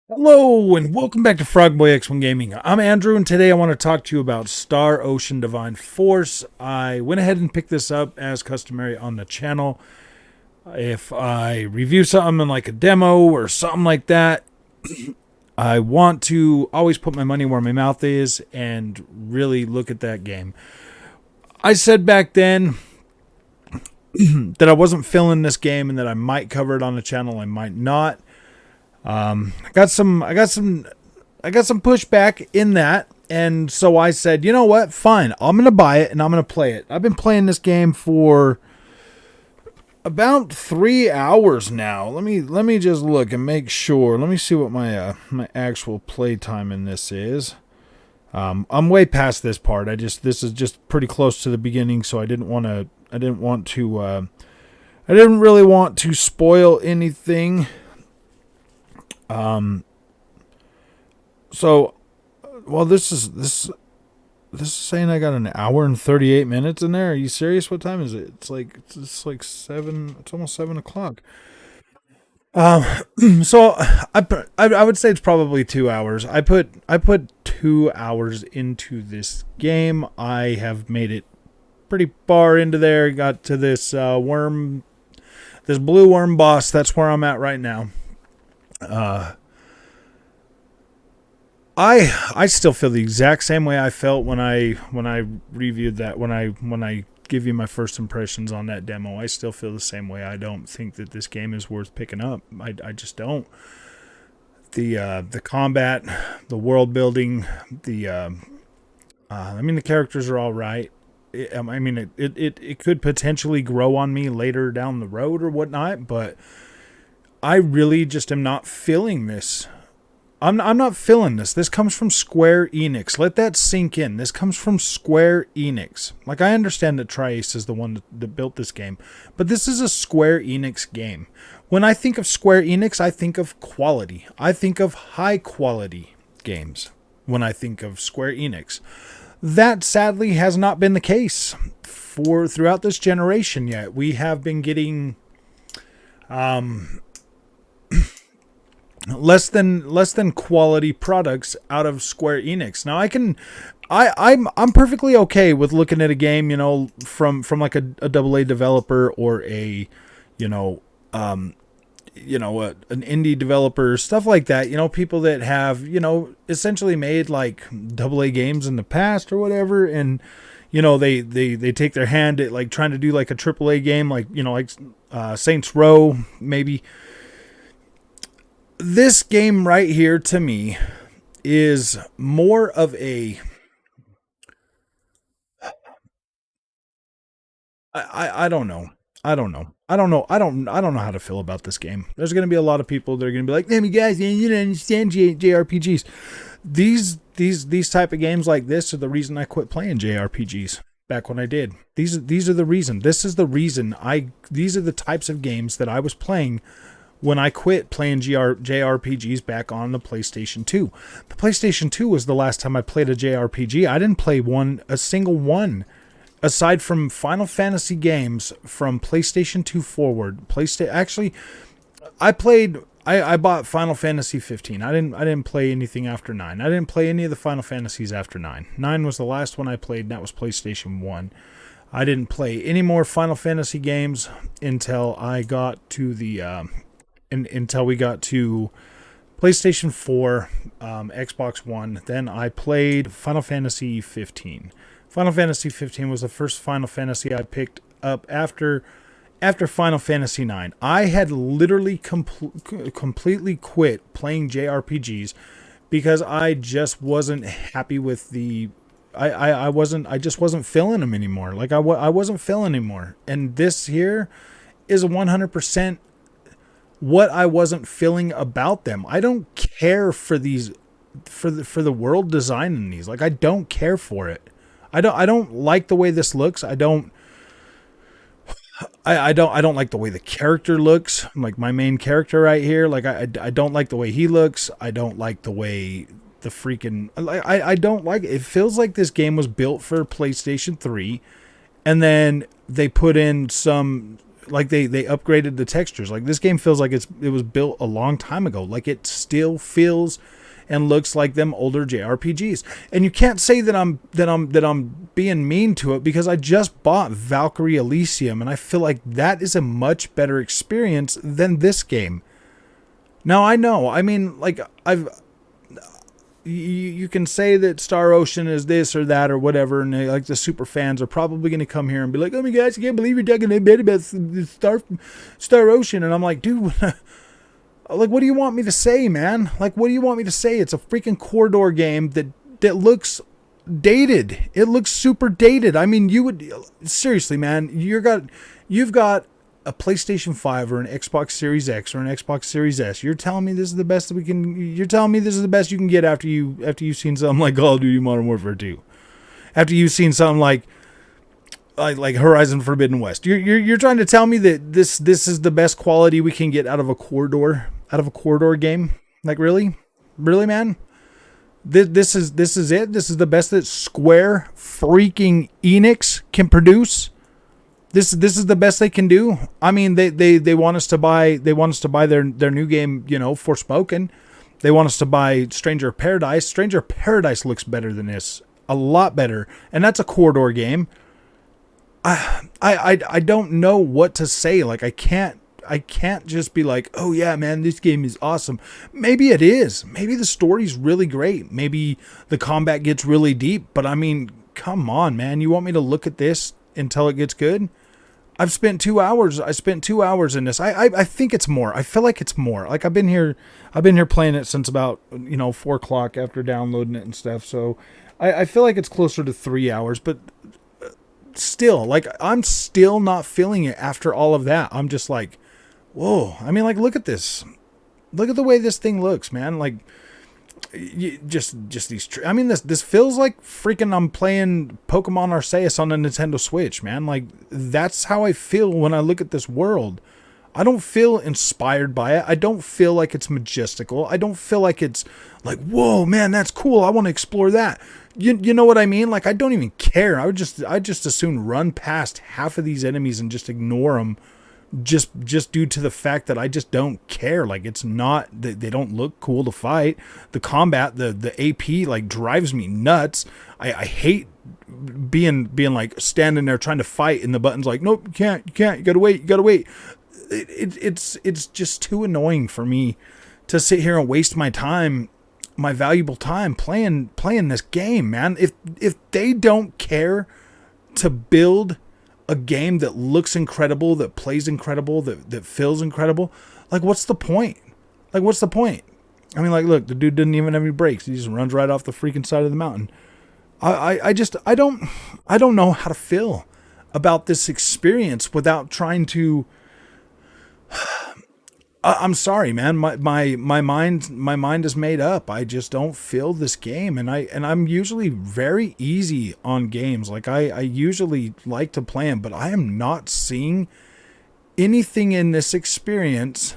Hello and welcome back to Frogboy X1 Gaming. I'm Andrew and today I want to talk to you about Star Ocean Divine Force. I went ahead and picked this up as customary on the channel. If I review something like a demo or something like that, I want to always put my money where my mouth is and really look at that game. I said back then that I wasn't feeling this game and that I might cover it on the channel, I might not. I got some pushback in that, and so I said, you know what, fine, I'm gonna buy it and I'm gonna play it. I've been playing this game for about 3 hours now. Let me just look and make sure. Let me see what my actual play time in this is. I'm way past this part. This is just pretty close to the beginning, so I didn't really want to spoil anything. So, well, this is saying I got an hour and 38 minutes in there. Are you serious? What time is it? It's like 7. It's almost 7 o'clock. Um, so I would say it's probably 2 hours. I put 2 hours into this game. I have made it pretty far into there. Got to this this blue worm boss. That's where I'm at right now. I still feel the exact same way I felt when I reviewed that, when I give you my first impressions on that demo. I still feel the same way. I don't think that this game is worth picking up. I just don't. The combat, the world building, the characters are all right. It could potentially grow on me later down the road or whatnot, but I really just am not feeling this. I'm not feeling this. This comes from Square Enix. Let that sink in. This comes from Square Enix. Like, I understand that Tri-Ace is the one that built this game, but this is a Square Enix game. When I think of Square Enix, I think of quality. I think of high quality games when I think of Square Enix. That sadly has not been the case for throughout this generation yet. We have been getting less than quality products out of Square Enix. Now I'm perfectly okay with looking at a game, from like a double A developer or a, you know, an indie developer, stuff like that. People that have, essentially made like double A games in the past or whatever, and they take their hand at like trying to do like a triple A game, like Saints Row maybe. This game right here to me is more of a I don't know. I don't know. I don't know how to feel about this game. There's going to be a lot of people that are going to be like, "Hey, you guys, you don't understand JRPGs." These type of games like this are the reason I quit playing JRPGs back when I did. These are the reason. This is the reason these are the types of games that I was playing when I quit playing JRPGs back on the PlayStation 2. The PlayStation 2 was the last time I played a JRPG. I didn't play a single one aside from Final Fantasy games from PlayStation 2 forward. Actually, I bought Final Fantasy 15. I didn't play anything after 9. I didn't play any of the Final Fantasies after 9. 9 was the last one I played, and that was PlayStation 1. I didn't play any more Final Fantasy games until I got to until we got to PlayStation 4, Xbox One. Then I played Final Fantasy 15. Final Fantasy 15 was the first Final Fantasy I picked up after Final Fantasy 9. I had literally completely quit playing JRPGs because I just wasn't happy with I just wasn't feeling them anymore. Like I wasn't feeling anymore. And this here is 100% what I wasn't feeling about them. I don't care for these for the world design in these. Like, I don't care for it. I don't like the way this looks. I don't like the way the character looks. Like my main character right here. Like I don't like the way he looks. I don't like the way the freaking I don't like it. It feels like this game was built for PlayStation 3 and then they put in some like they upgraded the textures. Like this game feels like it was built a long time ago. Like it still feels and looks like them older JRPGs. And you can't say that I'm being mean to it, because I just bought Valkyrie Elysium and I feel like that is a much better experience than this game. Now I know, I mean, like you can say that Star Ocean is this or that or whatever, and like the super fans are probably going to come here and be like, "Oh my gosh, I can't believe you're talking a bit about Star Ocean," and I'm like, dude. Like, what do you want me to say, man? Like, what do you want me to say? It's a freaking corridor game that looks dated. It looks super dated. I mean, seriously, man, you've got a PlayStation 5 or an Xbox Series X or an Xbox Series S. You're telling me this is the best you're telling me this is the best you can get after you've seen something like Call of Duty Modern Warfare 2. After you've seen something like Horizon Forbidden West. You're trying to tell me that this is the best quality we can get out of a corridor game? Like, really, man? This is it. This is the best that Square freaking Enix can produce. This is the best they can do. I mean, they want us to buy their new game, Forspoken. They want us to buy Stranger of Paradise. Stranger of Paradise looks better than this, a lot better, and that's a corridor game. I don't know what to say. Like, I can't just be like, oh yeah, man, this game is awesome. Maybe it is. Maybe the story's really great. Maybe the combat gets really deep. But I mean, come on, man. You want me to look at this until it gets good? I've spent 2 hours. I spent 2 hours in this. I think it's more. I feel like it's more. Like I've been here playing it since about 4 o'clock after downloading it and stuff. So I feel like it's closer to 3 hours, but still, like, I'm still not feeling it after all of that. I'm just like, whoa. I mean, like, look at this. Look at the way this thing looks, man. Like, just these. I mean, this feels like freaking I'm playing Pokemon Arceus on the Nintendo Switch, man. Like, that's how I feel when I look at this world. I don't feel inspired by it. I don't feel like it's majestical. I don't feel like it's like, whoa, man, that's cool. I want to explore that. You know what I mean? Like, I don't even care. I'd just as soon run past half of these enemies and just ignore them, just due to the fact that I just don't care. Like, it's not, they don't look cool to fight. The combat, the AP, like, drives me nuts. I hate being like standing there trying to fight and the button's like, nope, you can't, you gotta wait. It's just too annoying for me to sit here and waste my time, my valuable time playing this game, man. If they don't care to build a game that looks incredible, that plays incredible, that feels incredible, like, what's the point? Like, what's the point? I mean, like, look, the dude didn't even have any brakes. He just runs right off the freaking side of the mountain. I don't know how to feel about this experience without trying to. I'm sorry, man. My mind is made up. I just don't feel this game, and I'm usually very easy on games. Like, I usually like to play them, but I am not seeing anything in this experience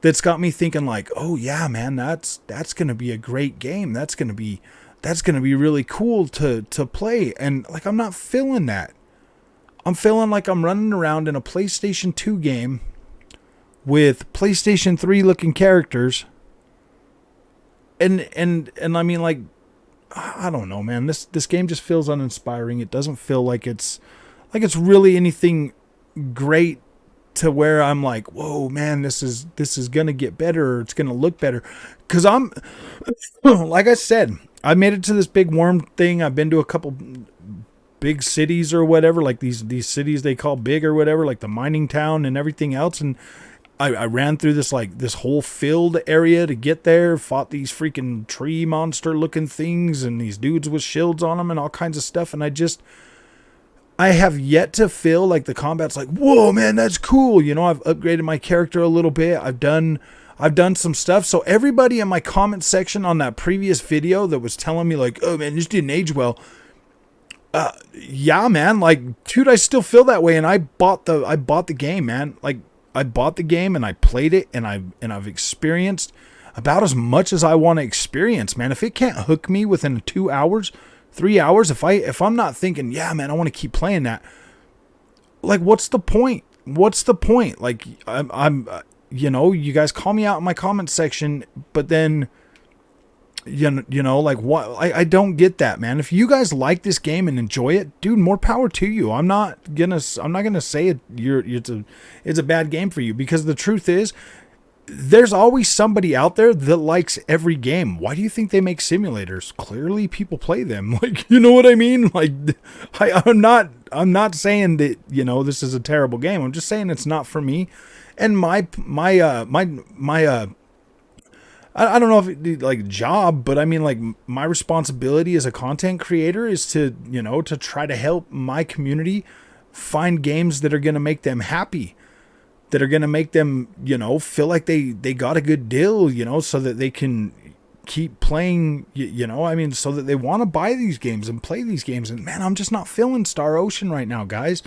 that's got me thinking like, oh yeah, man, that's gonna be a great game. That's gonna be really cool to play. And like, I'm not feeling that. I'm feeling like I'm running around in a PlayStation 2 game with PlayStation 3 looking characters. And I mean, like, I don't know, man. This game just feels uninspiring. It doesn't feel like it's really anything great to where I'm like, whoa, man, this is gonna get better, or it's gonna look better. Cause I'm, like I said, I made it to this big worm thing. I've been to a couple big cities or whatever, like these cities they call big or whatever, like the mining town and everything else. And I ran through this whole field area to get there, fought these freaking tree monster looking things and these dudes with shields on them and all kinds of stuff. And I have yet to feel like the combat's like, whoa, man, that's cool. I've upgraded my character a little bit. I've done some stuff. So everybody in my comment section on that previous video that was telling me like, oh man, this didn't age well. Yeah, man, like, dude, I still feel that way. And I bought the game, man. Like, I bought the game and I played it and I've experienced about as much as I want to experience, man. If it can't hook me within 2 hours, 3 hours, if I'm not thinking, yeah, man, I want to keep playing that, like, what's the point? what's the point? Like, you know, you guys call me out in my comment section, but then, you know, like what? I don't get that, man. If you guys like this game and enjoy it, dude, more power to you. I'm not gonna say it's a bad game for you, because the truth is, there's always somebody out there that likes every game. Why do you think they make simulators? Clearly people play them. Like, you know what I mean? Like, I'm not saying that, you know, this is a terrible game. I'm just saying it's not for me. And my I don't know if it, like, job, but I mean, like, my responsibility as a content creator is to, you know, to try to help my community find games that are going to make them happy, that are going to make them, you know, feel like they got a good deal, you know, so that they can keep playing, you know, I mean, so that they want to buy these games and play these games. And man, I'm just not feeling Star Ocean right now, guys.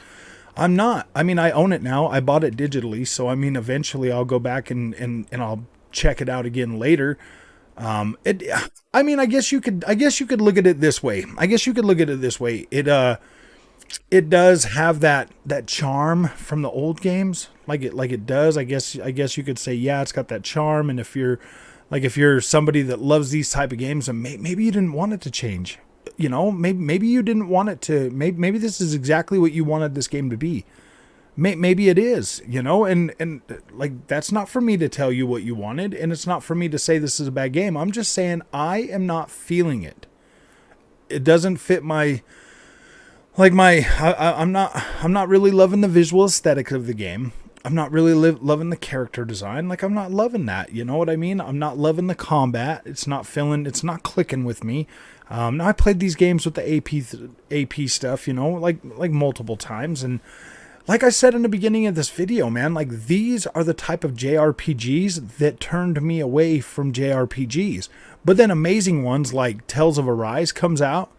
I'm not. I mean, I own it now. I bought it digitally. So, I mean, eventually I'll go back and I'll check it out again later. I mean, I guess you could look at it this way. It does have that charm from the old games. Like it does. I guess you could say, yeah, it's got that charm. And if you're somebody that loves these type of games, and maybe you didn't want it to change, you know, maybe you didn't want it to, maybe this is exactly what you wanted this game to be. Maybe it is, you know, and like, that's not for me to tell you what you wanted, and it's not for me to say this is a bad game. I'm just saying I am not feeling it. It doesn't fit my, like, I'm not really loving the visual aesthetic of the game. I'm not really loving the character design. Like, I'm not loving that. You know what I mean? I'm not loving the combat. It's not clicking with me. Now, I played these games with the AP stuff, you know, like multiple times. And like I said in the beginning of this video, man, like, these are the type of JRPGs that turned me away from JRPGs. But then amazing ones like Tales of Arise comes out,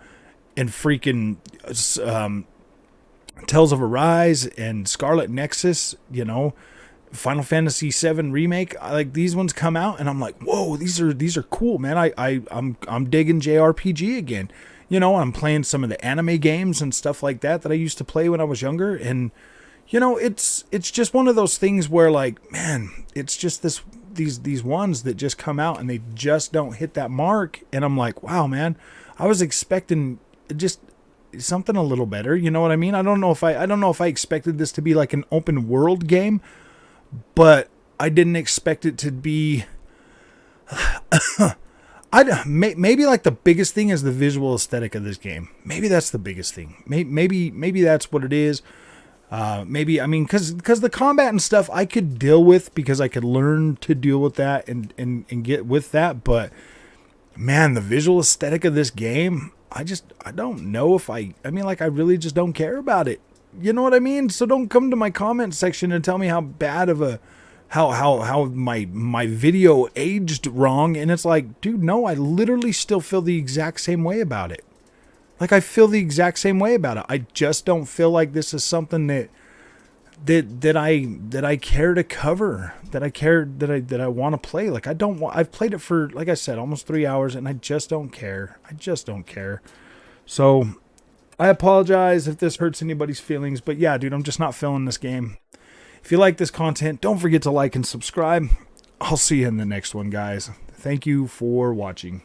and freaking Tales of Arise and Scarlet Nexus, you know, Final Fantasy VII Remake, like, these ones come out, and I'm like, whoa, these are cool, man. I'm digging JRPG again. You know, I'm playing some of the anime games and stuff like that I used to play when I was younger, and you know, it's just one of those things where, like, man, it's just these ones that just come out and they just don't hit that mark, and I'm like, wow, man, I was expecting just something a little better. You know what I mean? I don't know if I expected this to be like an open world game, but I didn't expect it to be. Maybe like the biggest thing is the visual aesthetic of this game. Maybe that's the biggest thing. Maybe that's what it is. Maybe, I mean, because the combat and stuff I could deal with, because I could learn to deal with that and get with that. But man, the visual aesthetic of this game, I don't know if I mean, like, I really just don't care about it. You know what I mean? So don't come to my comment section and tell me how bad of a, how my video aged wrong. And it's like, dude, no, I literally still feel the exact same way about it. Like, I feel the exact same way about it. I just don't feel like this is something that I care to cover, that I want to play. Like, I've played it for, like I said, almost 3 hours, and I just don't care. So I apologize if this hurts anybody's feelings, but yeah, dude, I'm just not feeling this game. If you like this content, don't forget to like and subscribe. I'll see you in the next one, guys. Thank you for watching.